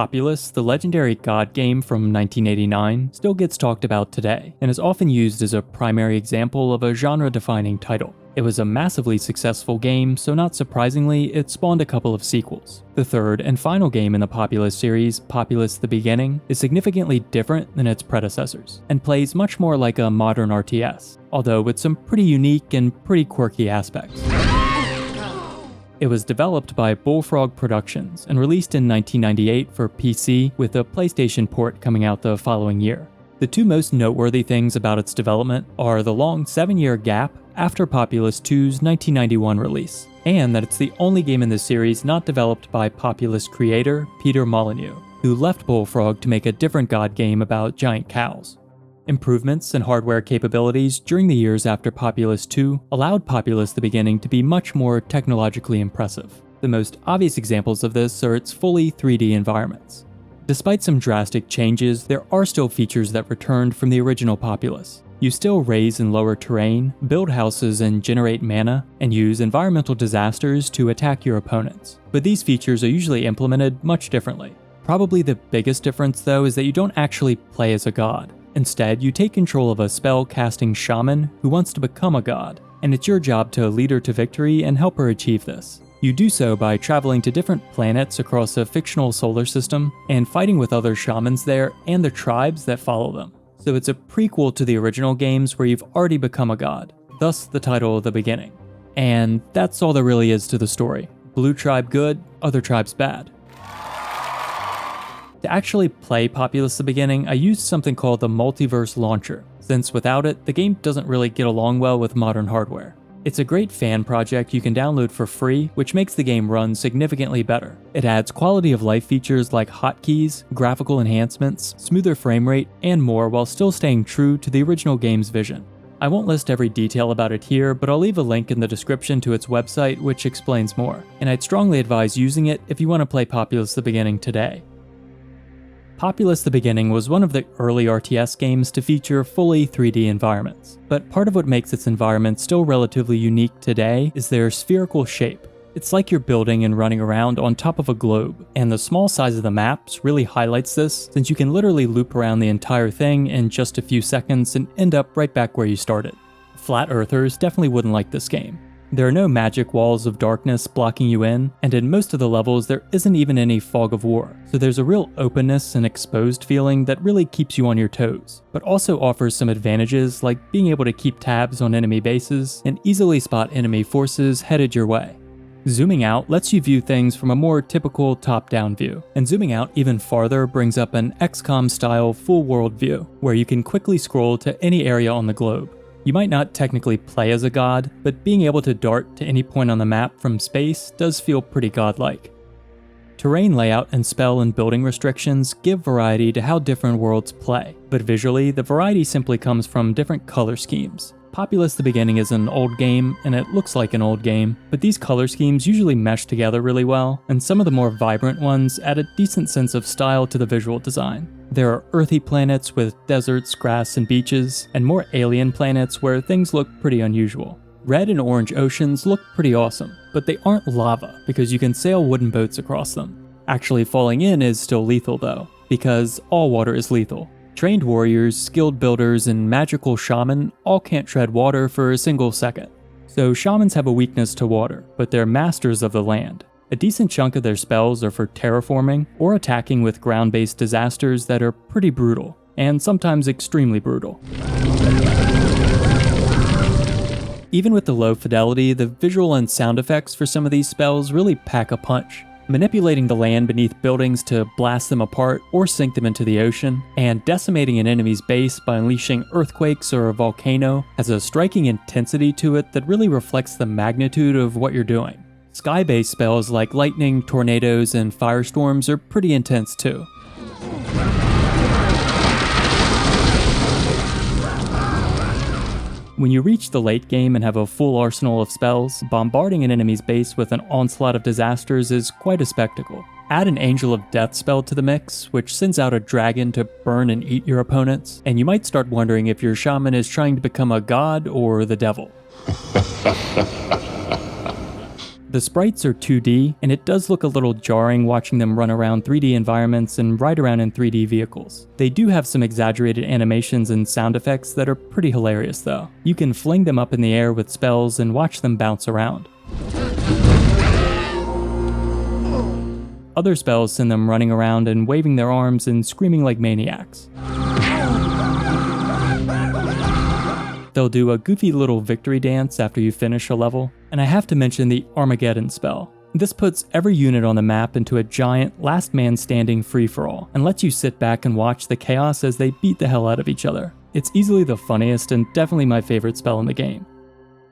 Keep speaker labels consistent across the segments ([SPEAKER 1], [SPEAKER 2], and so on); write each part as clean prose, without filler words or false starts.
[SPEAKER 1] Populous, the legendary God game from 1989, still gets talked about today, and is often used as a primary example of a genre-defining title. It was a massively successful game, so not surprisingly, it spawned a couple of sequels. The third and final game in the Populous series, Populous: The Beginning, is significantly different than its predecessors, and plays much more like a modern RTS, although with some pretty unique and pretty quirky aspects. It was developed by Bullfrog Productions and released in 1998 for PC, with a PlayStation port coming out the following year. The two most noteworthy things about its development are the long 7-year gap after Populous 2's 1991 release, and that it's the only game in the series not developed by Populous creator Peter Molyneux, who left Bullfrog to make a different God game about giant cows. Improvements in hardware capabilities during the years after Populous 2 allowed Populous: The Beginning to be much more technologically impressive. The most obvious examples of this are its fully 3D environments. Despite some drastic changes, there are still features that returned from the original Populous. You still raise and lower terrain, build houses and generate mana, and use environmental disasters to attack your opponents. But these features are usually implemented much differently. Probably the biggest difference though is that you don't actually play as a god. Instead, you take control of a spell-casting shaman who wants to become a god, and it's your job to lead her to victory and help her achieve this. You do so by traveling to different planets across a fictional solar system, and fighting with other shamans there and the tribes that follow them. So it's a prequel to the original games where you've already become a god, thus the title The Beginning. And that's all there really is to the story. Blue tribe good, other tribes bad. To actually play Populous: The Beginning, I used something called the Multiverse Launcher, since without it, the game doesn't really get along well with modern hardware. It's a great fan project you can download for free, which makes the game run significantly better. It adds quality of life features like hotkeys, graphical enhancements, smoother frame rate, and more while still staying true to the original game's vision. I won't list every detail about it here, but I'll leave a link in the description to its website which explains more, and I'd strongly advise using it if you want to play Populous: The Beginning today. Populous: The Beginning was one of the early RTS games to feature fully 3D environments, but part of what makes its environment still relatively unique today is their spherical shape. It's like you're building and running around on top of a globe, and the small size of the maps really highlights this, since you can literally loop around the entire thing in just a few seconds and end up right back where you started. Flat Earthers definitely wouldn't like this game. There are no magic walls of darkness blocking you in, and in most of the levels there isn't even any fog of war, so there's a real openness and exposed feeling that really keeps you on your toes, but also offers some advantages like being able to keep tabs on enemy bases and easily spot enemy forces headed your way. Zooming out lets you view things from a more typical top-down view, and zooming out even farther brings up an XCOM-style full world view, where you can quickly scroll to any area on the globe. You might not technically play as a god, but being able to dart to any point on the map from space does feel pretty godlike. Terrain layout and spell and building restrictions give variety to how different worlds play, but visually, the variety simply comes from different color schemes. Populous: The Beginning is an old game, and it looks like an old game, but these color schemes usually mesh together really well, and some of the more vibrant ones add a decent sense of style to the visual design. There are earthy planets with deserts, grass, and beaches, and more alien planets where things look pretty unusual. Red and orange oceans look pretty awesome, but they aren't lava because you can sail wooden boats across them. Actually falling in is still lethal though, because all water is lethal. Trained warriors, skilled builders, and magical shaman all can't tread water for a single second. So shamans have a weakness to water, but they're masters of the land. A decent chunk of their spells are for terraforming or attacking with ground-based disasters that are pretty brutal, and sometimes extremely brutal. Even with the low fidelity, the visual and sound effects for some of these spells really pack a punch. Manipulating the land beneath buildings to blast them apart or sink them into the ocean, and decimating an enemy's base by unleashing earthquakes or a volcano has a striking intensity to it that really reflects the magnitude of what you're doing. Sky-based spells like lightning, tornadoes, and firestorms are pretty intense too. When you reach the late game and have a full arsenal of spells, bombarding an enemy's base with an onslaught of disasters is quite a spectacle. Add an Angel of Death spell to the mix, which sends out a dragon to burn and eat your opponents, and you might start wondering if your shaman is trying to become a god or the devil. The sprites are 2D, and it does look a little jarring watching them run around 3D environments and ride around in 3D vehicles. They do have some exaggerated animations and sound effects that are pretty hilarious though. You can fling them up in the air with spells and watch them bounce around. Other spells send them running around and waving their arms and screaming like maniacs. They'll do a goofy little victory dance after you finish a level, and I have to mention the Armageddon spell. This puts every unit on the map into a giant last man standing free-for-all, and lets you sit back and watch the chaos as they beat the hell out of each other. It's easily the funniest and definitely my favorite spell in the game.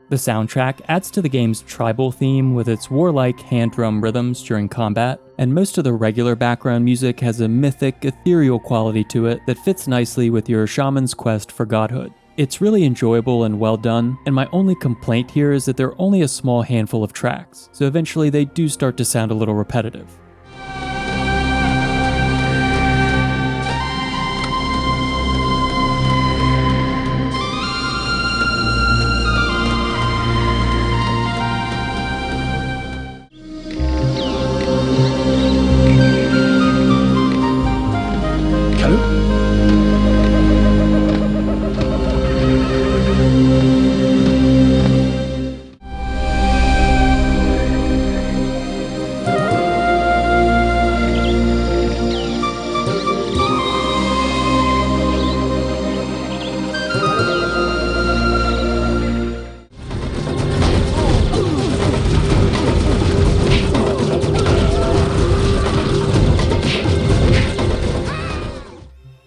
[SPEAKER 1] The soundtrack adds to the game's tribal theme with its warlike hand drum rhythms during combat, and most of the regular background music has a mythic, ethereal quality to it that fits nicely with your shaman's quest for godhood. It's really enjoyable and well done, and my only complaint here is that there are only a small handful of tracks, so eventually they do start to sound a little repetitive.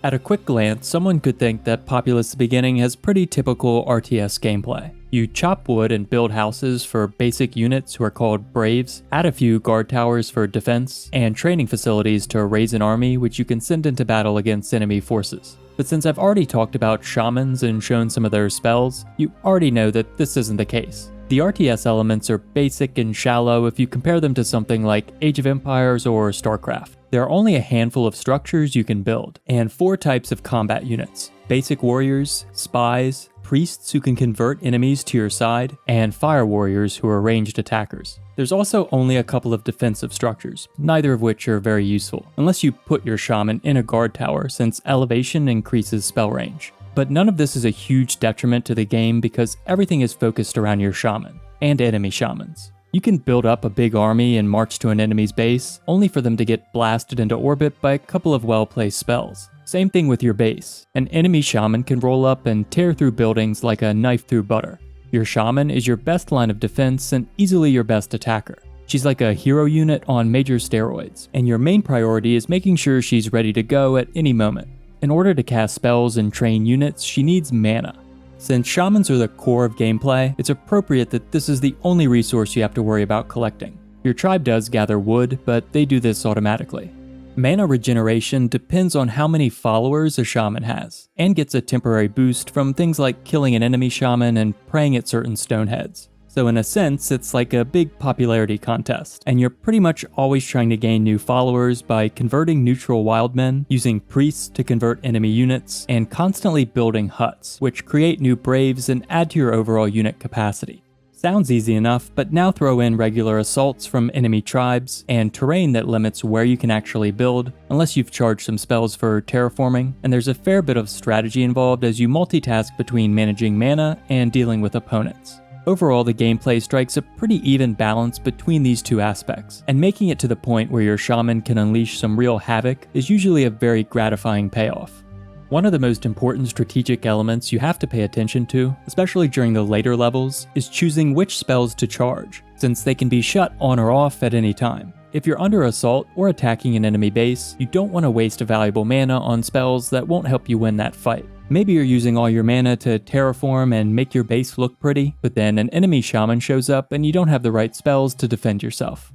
[SPEAKER 1] At a quick glance, someone could think that Populous: The Beginning has pretty typical RTS gameplay. You chop wood and build houses for basic units who are called Braves, add a few guard towers for defense, and training facilities to raise an army which you can send into battle against enemy forces. But since I've already talked about shamans and shown some of their spells, you already know that this isn't the case. The RTS elements are basic and shallow if you compare them to something like Age of Empires or StarCraft. There are only a handful of structures you can build, and 4 types of combat units: basic warriors, spies, priests who can convert enemies to your side, and fire warriors who are ranged attackers. There's also only a couple of defensive structures, neither of which are very useful, unless you put your shaman in a guard tower since elevation increases spell range. But none of this is a huge detriment to the game because everything is focused around your shaman, and enemy shamans. You can build up a big army and march to an enemy's base, only for them to get blasted into orbit by a couple of well-placed spells. Same thing with your base. An enemy shaman can roll up and tear through buildings like a knife through butter. Your shaman is your best line of defense and easily your best attacker. She's like a hero unit on major steroids, and your main priority is making sure she's ready to go at any moment. In order to cast spells and train units, she needs mana. Since shamans are the core of gameplay, it's appropriate that this is the only resource you have to worry about collecting. Your tribe does gather wood, but they do this automatically. Mana regeneration depends on how many followers a shaman has, and gets a temporary boost from things like killing an enemy shaman and praying at certain stone heads. So in a sense, it's like a big popularity contest, and you're pretty much always trying to gain new followers by converting neutral wildmen, using priests to convert enemy units, and constantly building huts, which create new braves and add to your overall unit capacity. Sounds easy enough, but now throw in regular assaults from enemy tribes, and terrain that limits where you can actually build, unless you've charged some spells for terraforming, and there's a fair bit of strategy involved as you multitask between managing mana and dealing with opponents. Overall, the gameplay strikes a pretty even balance between these two aspects, and making it to the point where your shaman can unleash some real havoc is usually a very gratifying payoff. One of the most important strategic elements you have to pay attention to, especially during the later levels, is choosing which spells to charge, since they can be shut on or off at any time. If you're under assault or attacking an enemy base, you don't want to waste a valuable mana on spells that won't help you win that fight. Maybe you're using all your mana to terraform and make your base look pretty, but then an enemy shaman shows up and you don't have the right spells to defend yourself.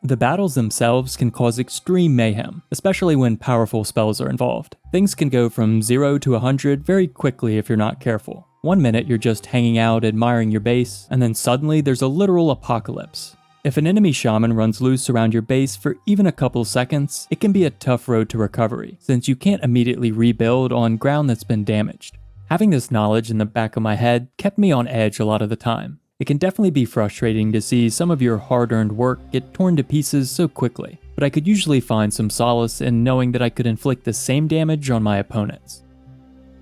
[SPEAKER 1] The battles themselves can cause extreme mayhem, especially when powerful spells are involved. Things can go from 0 to 100 very quickly if you're not careful. One minute you're just hanging out admiring your base, and then suddenly there's a literal apocalypse. If an enemy shaman runs loose around your base for even a couple seconds, it can be a tough road to recovery, since you can't immediately rebuild on ground that's been damaged. Having this knowledge in the back of my head kept me on edge a lot of the time, It can definitely be frustrating to see some of your hard-earned work get torn to pieces so quickly, but I could usually find some solace in knowing that I could inflict the same damage on my opponents.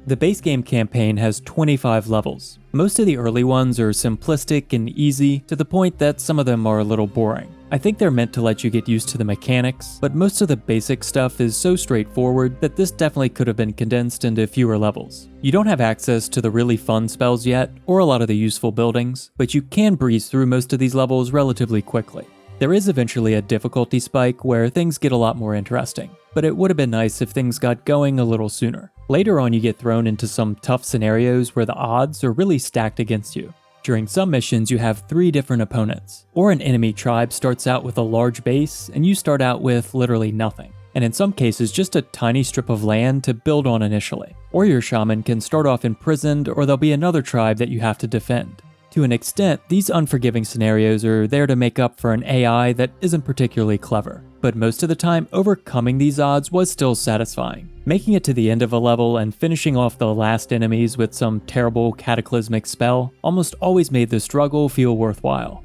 [SPEAKER 1] The base game campaign has 25 levels. Most of the early ones are simplistic and easy, to the point that some of them are a little boring. I think they're meant to let you get used to the mechanics, but most of the basic stuff is so straightforward that this definitely could have been condensed into fewer levels. You don't have access to the really fun spells yet, or a lot of the useful buildings, but you can breeze through most of these levels relatively quickly. There is eventually a difficulty spike where things get a lot more interesting, but it would have been nice if things got going a little sooner. Later on, you get thrown into some tough scenarios where the odds are really stacked against you. During some missions, you have 3 different opponents, or an enemy tribe starts out with a large base and you start out with literally nothing, and in some cases just a tiny strip of land to build on initially. Or your shaman can start off imprisoned, or there'll be another tribe that you have to defend. To an extent, these unforgiving scenarios are there to make up for an AI that isn't particularly clever, but most of the time, overcoming these odds was still satisfying. Making it to the end of a level and finishing off the last enemies with some terrible cataclysmic spell almost always made the struggle feel worthwhile.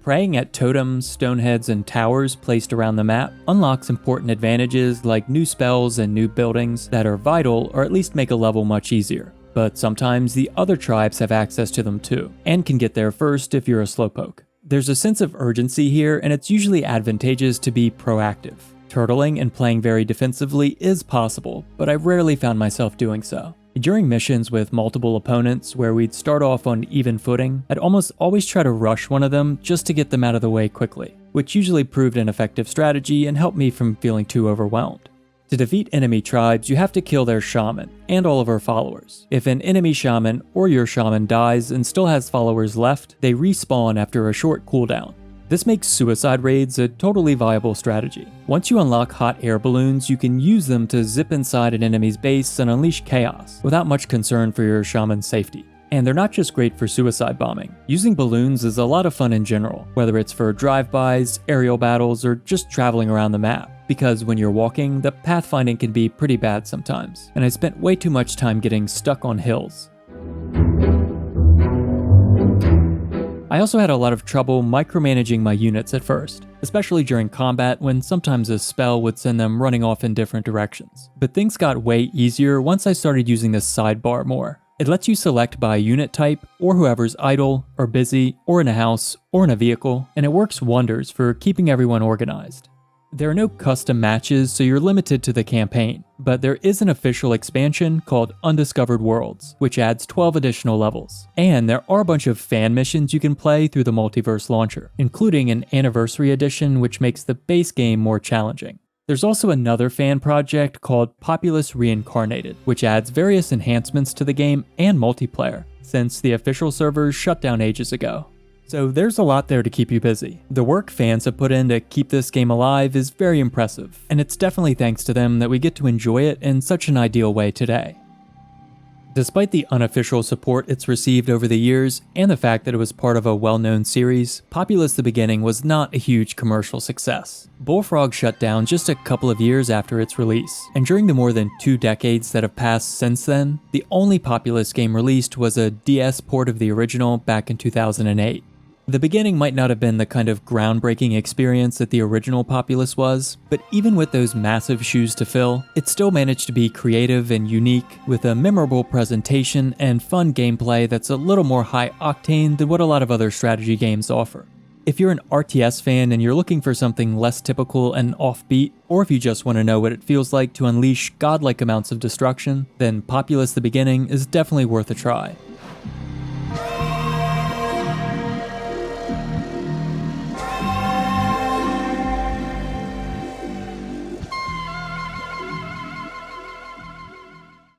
[SPEAKER 1] Praying at totems, stoneheads, and towers placed around the map unlocks important advantages like new spells and new buildings that are vital or at least make a level much easier. But sometimes the other tribes have access to them too, and can get there first if you're a slowpoke. There's a sense of urgency here, and it's usually advantageous to be proactive. Turtling and playing very defensively is possible, but I've rarely found myself doing so. During missions with multiple opponents where we'd start off on even footing, I'd almost always try to rush one of them just to get them out of the way quickly, which usually proved an effective strategy and helped me from feeling too overwhelmed. To defeat enemy tribes, you have to kill their shaman, and all of her followers. If an enemy shaman or your shaman dies and still has followers left, they respawn after a short cooldown. This makes suicide raids a totally viable strategy. Once you unlock hot air balloons, you can use them to zip inside an enemy's base and unleash chaos, without much concern for your shaman's safety. And they're not just great for suicide bombing. Using balloons is a lot of fun in general, whether it's for drive-bys, aerial battles, or just traveling around the map. Because when you're walking, the pathfinding can be pretty bad sometimes, and I spent way too much time getting stuck on hills. I also had a lot of trouble micromanaging my units at first, especially during combat when sometimes a spell would send them running off in different directions. But things got way easier once I started using this sidebar more. It lets you select by unit type, or whoever's idle, or busy, or in a house, or in a vehicle, and it works wonders for keeping everyone organized. There are no custom matches, so you're limited to the campaign, but there is an official expansion called Undiscovered Worlds, which adds 12 additional levels. And there are a bunch of fan missions you can play through the Multiverse launcher, including an Anniversary Edition which makes the base game more challenging. There's also another fan project called Populous Reincarnated, which adds various enhancements to the game and multiplayer, since the official servers shut down ages ago. So there's a lot there to keep you busy. The work fans have put in to keep this game alive is very impressive, and it's definitely thanks to them that we get to enjoy it in such an ideal way today. Despite the unofficial support it's received over the years, and the fact that it was part of a well-known series, Populous: The Beginning was not a huge commercial success. Bullfrog shut down just a couple of years after its release, and during the more than 2 decades that have passed since then, the only Populous game released was a DS port of the original back in 2008. The Beginning might not have been the kind of groundbreaking experience that the original Populous was, but even with those massive shoes to fill, it still managed to be creative and unique, with a memorable presentation and fun gameplay that's a little more high-octane than what a lot of other strategy games offer. If you're an RTS fan and you're looking for something less typical and offbeat, or if you just want to know what it feels like to unleash godlike amounts of destruction, then Populous: The Beginning is definitely worth a try.